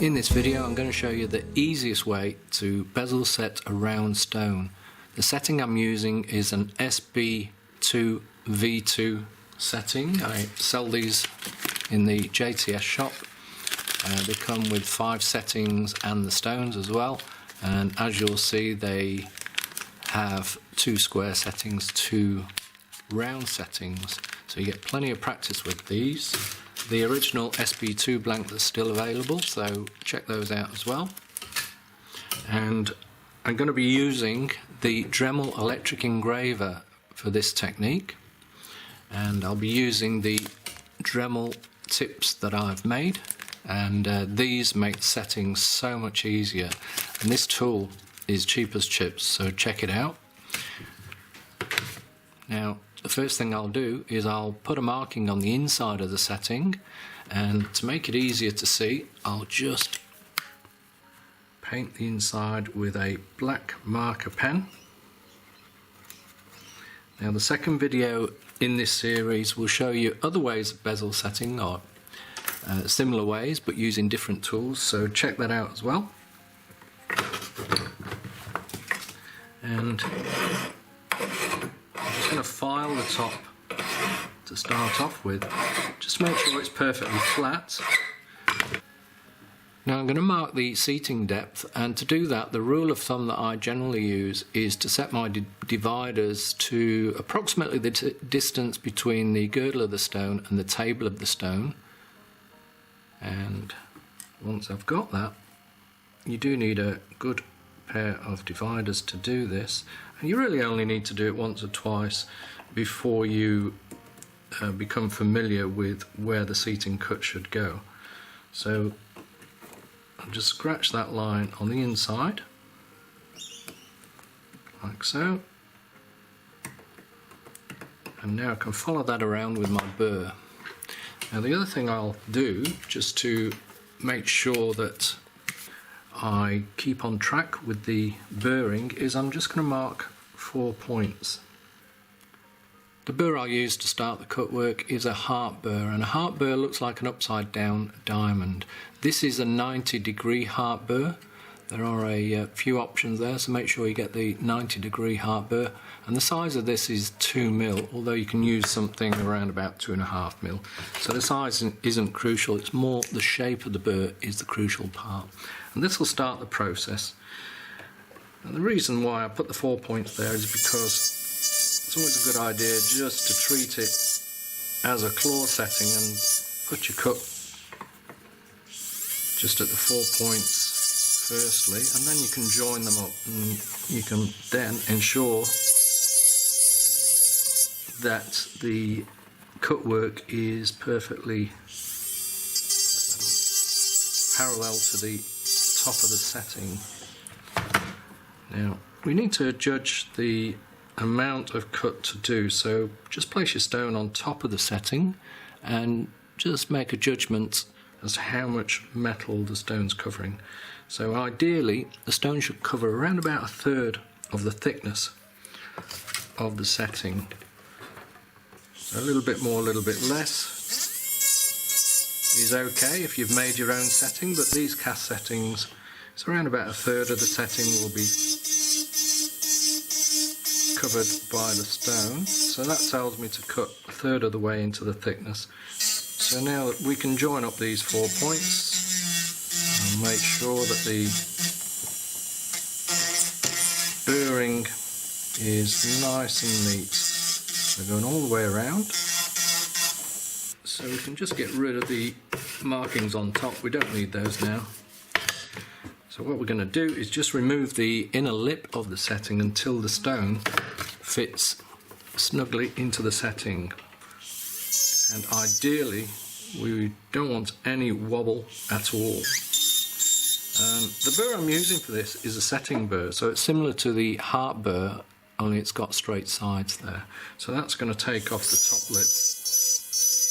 In this video I'm going to show you the easiest way to bezel set a round stone. The setting I'm using is an SB2V2 setting. I sell these in the JTS shop. They come with 5 settings and the stones as well, and as you'll see they have 2 square settings, 2 round settings, so you get plenty of practice with these. The original SB2 blank is still available, so check those out as well. And I'm going to be using the Dremel electric engraver for this technique, and I'll be using the Dremel tips that I've made, and these make the settings so much easier, and this tool is cheap as chips, so check it out. Now the first thing I'll do is I'll put a marking on the inside of the setting, and to make it easier to see I'll just paint the inside with a black marker pen. Now the second video in this series will show you other ways of bezel setting, or similar ways but using different tools, so check that out as well. And I'm just going to file the top to start off with, just to make sure it's perfectly flat. Now I'm going to mark the seating depth, and to do that the rule of thumb that I generally use is to set my dividers to approximately the distance between the girdle of the stone and the table of the stone. And once I've got that, you do need a good pair of dividers to do this, and you really only need to do it once or twice before you become familiar with where the seating cut should go. So I'll just scratch that line on the inside like so, and now I can follow that around with my burr. Now the other thing I'll do, just to make sure that I keep on track with the burring, is I'm just going to mark 4 points. The burr I'll use to start the cut work is a heart burr, and a heart burr looks like an upside down diamond. This is a 90-degree heart burr. There are a few options there, so make sure you get the 90-degree heart burr, and the size of this is 2mm, although you can use something around about 2.5mm. So the size isn't crucial, it's more the shape of the burr is the crucial part. And this will start the process. And the reason why I put the 4 points there is because it's always a good idea just to treat it as a claw setting and put your cut just at the 4 points firstly, and then you can join them up, and you can then ensure that the cut work is perfectly parallel to the top of the setting. Now we need to judge the amount of cut to do, so just place your stone on top of the setting and just make a judgment as to how much metal the stone's covering. So ideally the stone should cover around about 1/3 of the thickness of the setting. So a little bit more, a little bit less is okay if you've made your own setting, but these cast settings, it's around about 1/3 of the setting will be covered by the stone, so that tells me to cut 1/3 of the way into the thickness. So now we can join up these 4 points and make sure that the burring is nice and neat. So going all the way around. So we can just get rid of the markings on top, we don't need those now. So what we're going to do is just remove the inner lip of the setting until the stone fits snugly into the setting. And ideally we don't want any wobble at all. The burr I'm using for this is a setting burr, so it's similar to the heart burr, only it's got straight sides there. So that's going to take off the top lip.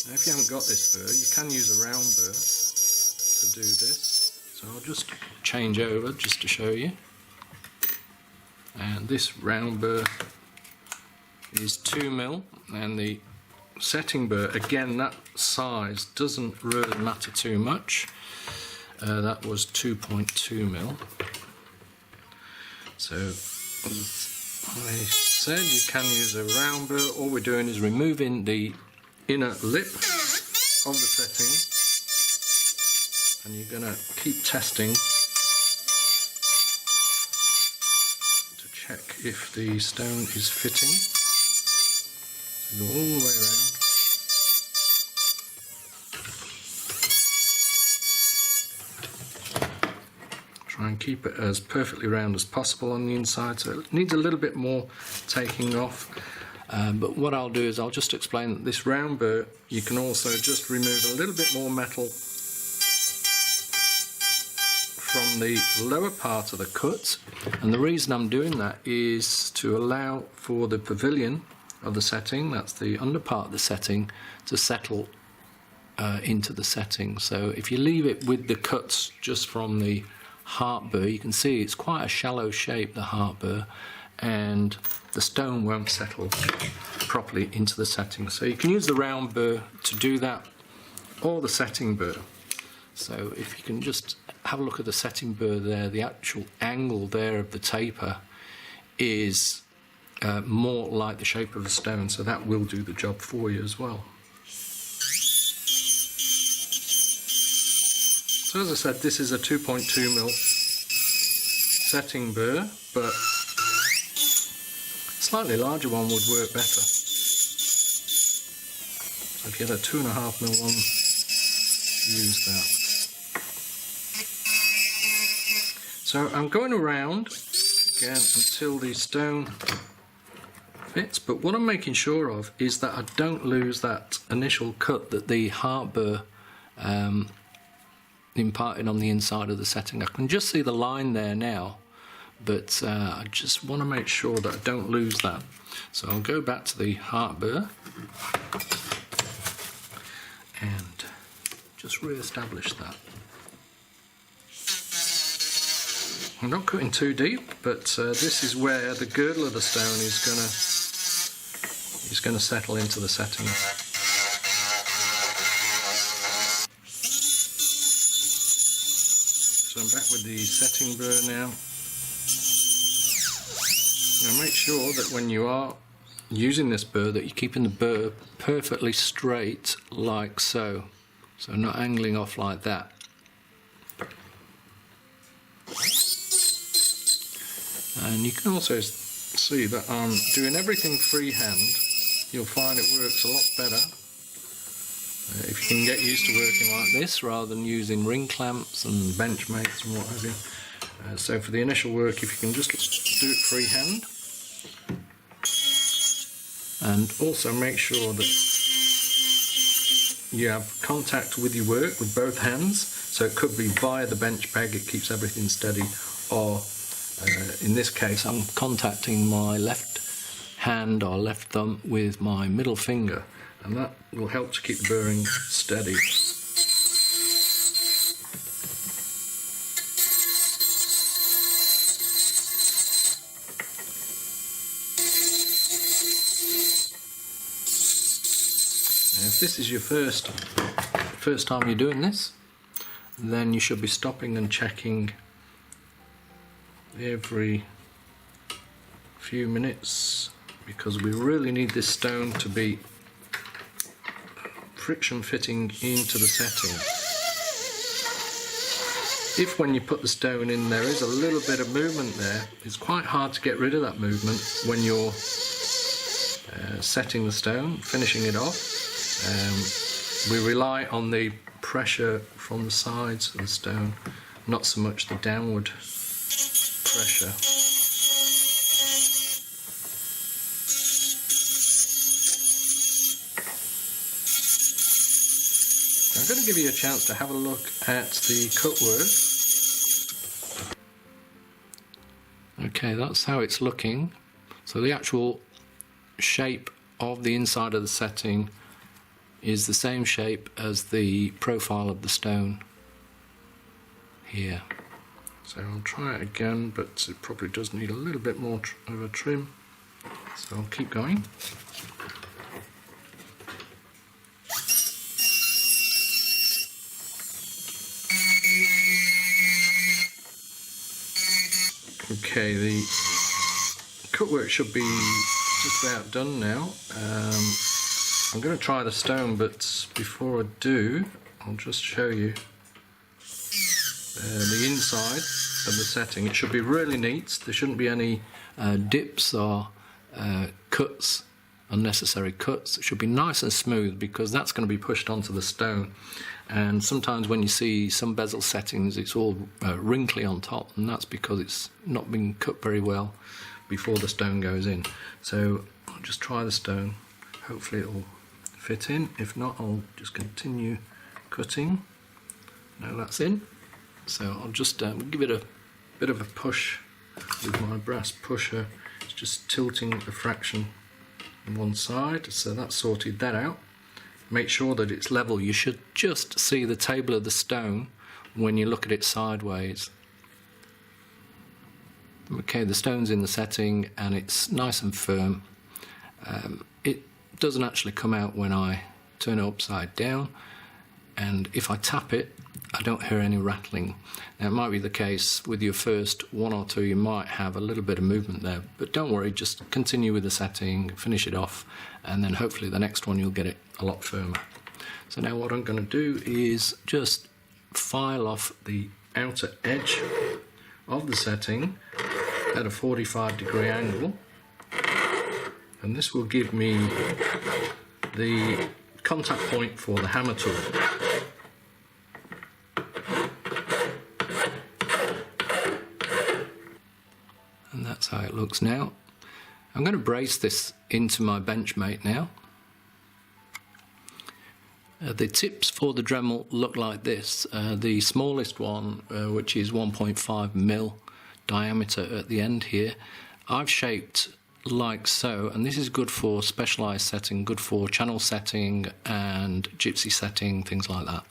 Now if you haven't got this burr, you can use a round burr to do this. So I'll just change over just to show you. And this round burr is 2mm, and the setting burr, again, that size doesn't really matter too much. that was 2.2 mil. So as I said, you can use a round burr. All we're doing is removing the inner lip of the setting, and you're going to keep testing to check if the stone is fitting. So go all the way around. Try and keep it as perfectly round as possible on the inside, so it needs a little bit more taking off. But what I'll do is I'll just explain that this round burr, you can also just remove a little bit more metal from the lower part of the cut, and the reason I'm doing that is to allow for the pavilion of the setting, that's the under part of the setting, to settle into the setting. So if you leave it with the cuts just from the heart burr, you can see it's quite a shallow shape, the heart burr, and the stone won't settle properly into the setting. So you can use the round burr to do that, or the setting burr. So if you can just have a look at the setting burr there, the actual angle there of the taper is more like the shape of a stone, so that will do the job for you as well. So as I said, this is a 2.2 mil setting burr, but a slightly larger one would work better. So if you had a 2.5 mil one, use that. So I'm going around again until the stone fits, but what I'm making sure of is that I don't lose that initial cut that the heart burr imparted on the inside of the setting. I can just see the line there now, but I just want to make sure that I don't lose that. So I'll go back to the heart burr and just re-establish that. I'm not cutting too deep, but this is where the girdle of the stone is going to settle into the setting. So I'm back with the setting burr now. Now make sure that when you are using this burr that you're keeping the burr perfectly straight, like so. So not angling off like that. And you can also see that I'm doing everything freehand. You'll find it works a lot better if you can get used to working like this rather than using ring clamps and bench mates and what have you. So for the initial work, if you can just do it freehand, and also make sure that you have contact with your work with both hands. So it could be via the bench peg, it keeps everything steady, or in this case I'm contacting my left hand or left thumb with my middle finger, and that will help to keep the burring steady. Now, if this is your first time you're doing this, then you should be stopping and checking every few minutes, because we really need this stone to be friction fitting into the setting. If when you put the stone in there is a little bit of movement there, it's quite hard to get rid of that movement when you're setting the stone, finishing it off. We rely on the pressure from the sides of the stone, not so much the downward pressure. I'm going to give you a chance to have a look at the cut work. Okay, that's how it's looking. So the actual shape of the inside of the setting is the same shape as the profile of the stone here. So I'll try it again, but it probably does need a little bit more of a trim. So I'll keep going. Okay, the cutwork should be just about done now. I'm going to try the stone, but before I do, I'll just show you the inside of the setting. It should be really neat. There shouldn't be any dips or cuts, unnecessary cuts. It should be nice and smooth because that's going to be pushed onto the stone. And sometimes when you see some bezel settings, it's all wrinkly on top, and that's because it's not been cut very well before the stone goes in. So I'll just try the stone. Hopefully it'll fit in. If not, I'll just continue cutting. Now that's in. So I'll just give it a bit of a push with my brass pusher. It's just tilting a fraction on one side, so that's sorted that out. Make sure that it's level. You should just see the table of the stone when you look at it sideways. Okay, the stone's in the setting and it's nice and firm. It doesn't actually come out when I turn it upside down, and if I tap it, I don't hear any rattling. Now it might be the case with your first one or two, you might have a little bit of movement there, but don't worry, just continue with the setting, finish it off, and then hopefully the next one you'll get it a lot firmer. So now what I'm going to do is just file off the outer edge of the setting at a 45-degree angle, and this will give me the contact point for the hammer tool. And that's how it looks now. I'm going to brace this into my benchmate now. The tips for the Dremel look like this. The smallest one, which is 1.5 mil diameter at the end here, I've shaped like so, and this is good for specialized setting, good for channel setting and gypsy setting, things like that.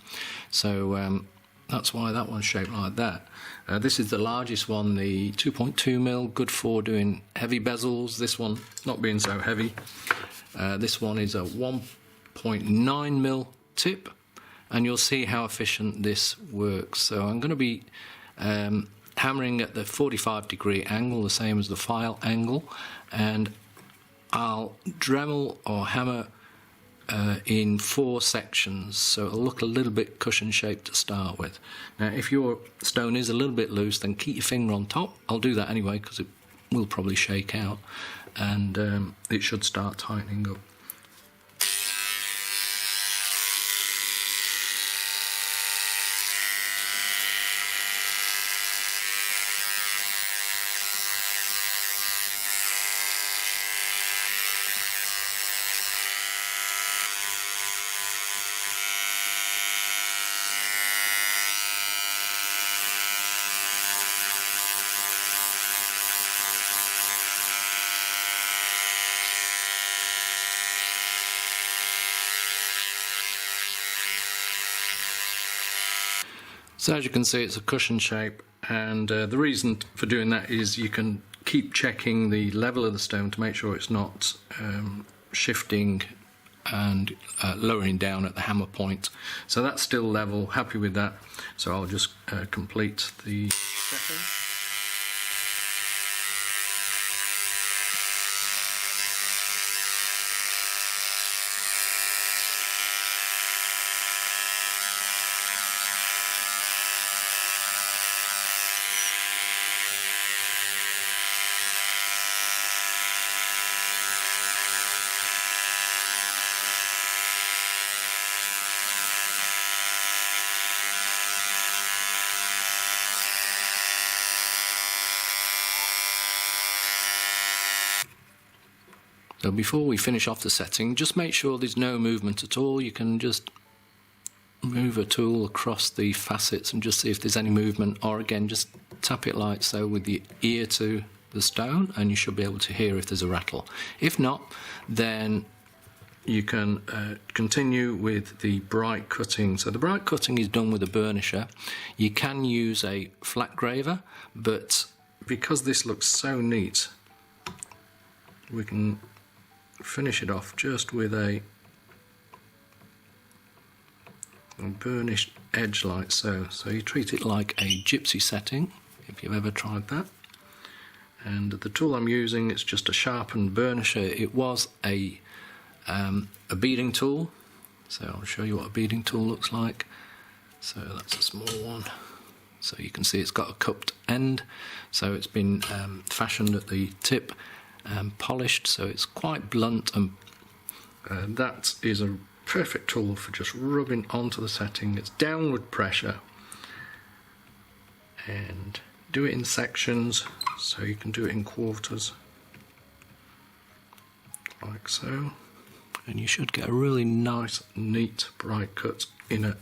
So that's why that one's shaped like that. This is the largest one, the 2.2 mil, good for doing heavy bezels. This one not being so heavy. This one is a 1.9 mil tip, and you'll see how efficient this works. So I'm going to be hammering at the 45-degree angle, the same as the file angle, and I'll Dremel or hammer in 4 sections, so it'll look a little bit cushion shaped to start with. Now if your stone is a little bit loose, then keep your finger on top. I'll do that anyway because it will probably shake out, and it should start tightening up. So as you can see, it's a cushion shape, and the reason for doing that is you can keep checking the level of the stone to make sure it's not shifting and lowering down at the hammer point. So that's still level, happy with that. So I'll just complete the setting. So before we finish off the setting, just make sure there's no movement at all. You can just move a tool across the facets and just see if there's any movement, or again just tap it like so with the ear to the stone and you should be able to hear if there's a rattle. If not, then you can continue with the bright cutting. So the bright cutting is done with a burnisher. You can use a flat graver, but because this looks so neat, we can finish it off just with a burnished edge like so. So you treat it like a gypsy setting, if you've ever tried that. And the tool I'm using, it's just a sharpened burnisher. It was a beading tool, so I'll show you what a beading tool looks like. So that's a small one. So you can see it's got a cupped end, so it's been fashioned at the tip and polished, so it's quite blunt, and that is a perfect tool for just rubbing onto the setting. It's downward pressure, and do it in sections, so you can do it in quarters, like so, and you should get a really nice, neat, bright cut inner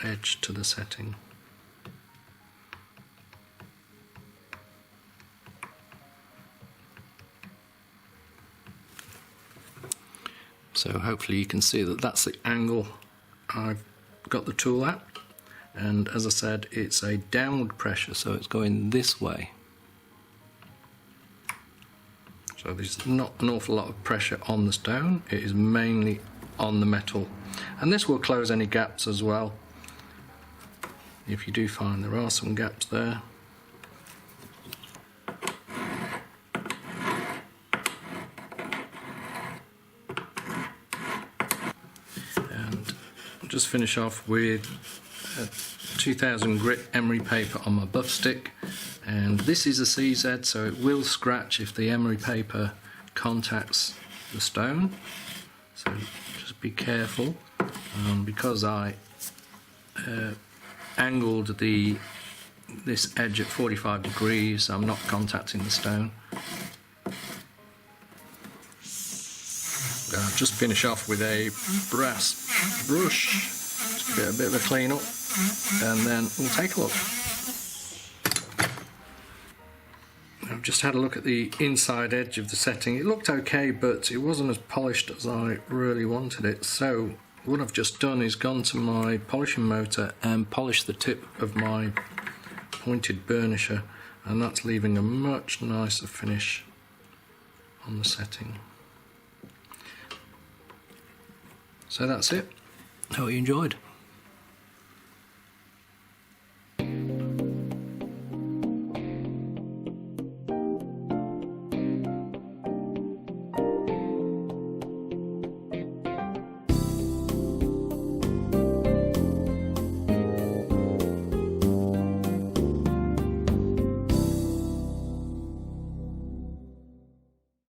edge to the setting. So hopefully you can see that that's the angle I've got the tool at. And as I said, it's a downward pressure, so it's going this way. So there's not an awful lot of pressure on the stone, it is mainly on the metal. And this will close any gaps as well, if you do find there are some gaps there. And I'll just finish off with 2000 grit emery paper on my buff stick, and this is a CZ, so it will scratch if the emery paper contacts the stone, so just be careful. Because I angled this edge at 45 degrees, I'm not contacting the stone. I'll just finish off with a brass brush, just get a bit of a clean up, and then we'll take a look. I've just had a look at the inside edge of the setting. It looked okay, but it wasn't as polished as I really wanted it, so what I've just done is gone to my polishing motor and polished the tip of my pointed burnisher, and that's leaving a much nicer finish on the setting. So that's it. Hope you enjoyed.